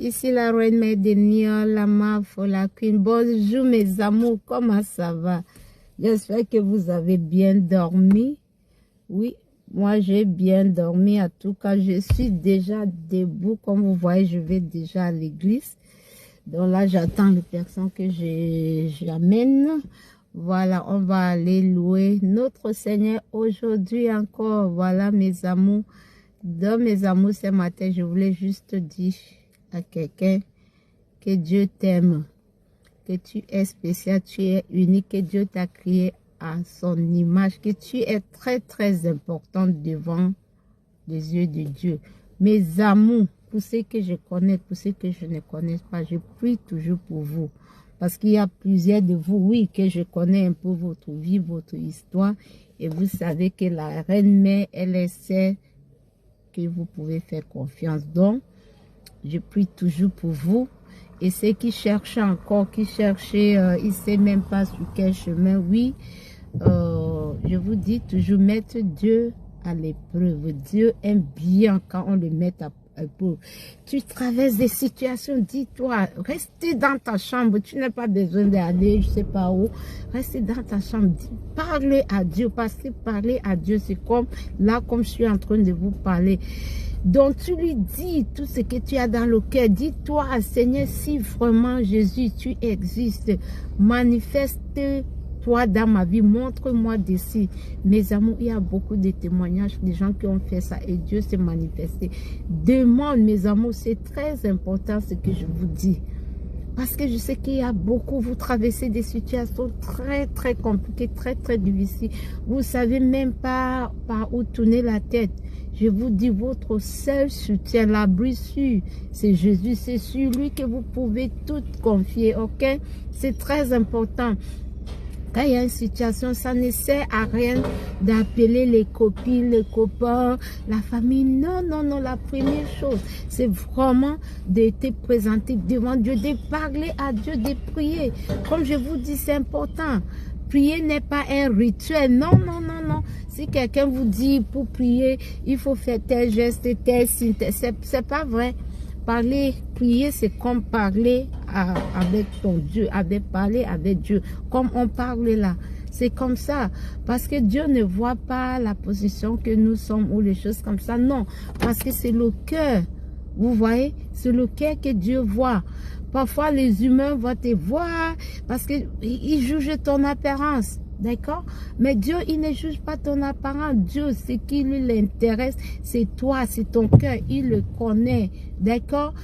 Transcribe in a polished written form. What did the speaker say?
Ici la reine mère de Niort, la Maf, la Queen. Bonjour mes amours, comment ça va? J'espère que vous avez bien dormi. Oui, moi j'ai bien dormi. En tout cas, je suis déjà debout. Comme vous voyez, je vais déjà à l'église. Donc là, j'attends les personnes que j'amène. Voilà, on va aller louer notre Seigneur aujourd'hui encore. Voilà mes amours. Dans mes amours ce matin, je voulais juste dire à quelqu'un que Dieu t'aime, que tu es spécial, tu es unique, que Dieu t'a créé à son image, que tu es très très important devant les yeux de Dieu. Mes amours, pour ceux que je connais, pour ceux que je ne connais pas, je prie toujours pour vous. Parce qu'il y a plusieurs de vous, oui, que je connais un peu votre vie, votre histoire. Et vous savez que la reine mère, elle est celle que vous pouvez faire confiance. Donc, je prie toujours pour vous. Et ceux qui cherchent encore, qui cherchent, ils ne savent même pas sur quel chemin, oui, je vous dis toujours, mettre Dieu à l'épreuve. Dieu aime bien quand on le met à l'épreuve. Tu traverses des situations, dis-toi, restez dans ta chambre, tu n'as pas besoin d'aller, je ne sais pas où, restez dans ta chambre, parlez à Dieu, parce que parler à Dieu, c'est comme, là, comme je suis en train de vous parler. Donc tu lui dis tout ce que tu as dans le cœur. Dis-toi, Seigneur, si vraiment Jésus, tu existes, manifeste-toi dans ma vie, montre-moi d'ici. Mes amours, il y a beaucoup de témoignages des gens qui ont fait ça et Dieu s'est manifesté. Demande, mes amours, c'est très important ce que je vous dis. Parce que je sais qu'il y a beaucoup, vous traversez des situations très très compliquées, très très difficiles. Vous ne savez même pas par où tourner la tête. Je vous dis, votre seul soutien, l'abri sûr, c'est Jésus. C'est sur lui que vous pouvez tout confier, ok? C'est très important. Quand il y a une situation, ça ne sert à rien d'appeler les copines, les copains, la famille. Non, non, non. La première chose, c'est vraiment de te présenter devant Dieu, de parler à Dieu, de prier. Comme je vous dis, c'est important. Prier n'est pas un rituel. Non, non, non, non. Si quelqu'un vous dit pour prier, il faut faire tel geste, tel signe, c'est pas vrai. Parler, prier, c'est comme parler avec ton Dieu, parler avec Dieu, comme on parle là. C'est comme ça, parce que Dieu ne voit pas la position que nous sommes ou les choses comme ça, non, parce que c'est le cœur, vous voyez, c'est le cœur que Dieu voit. Parfois, les humains vont te voir parce qu'ils jugent ton apparence. D'accord? Mais Dieu, il ne juge pas ton apparence. Dieu, ce qui lui l'intéresse, c'est toi, c'est ton cœur. Il le connaît. D'accord?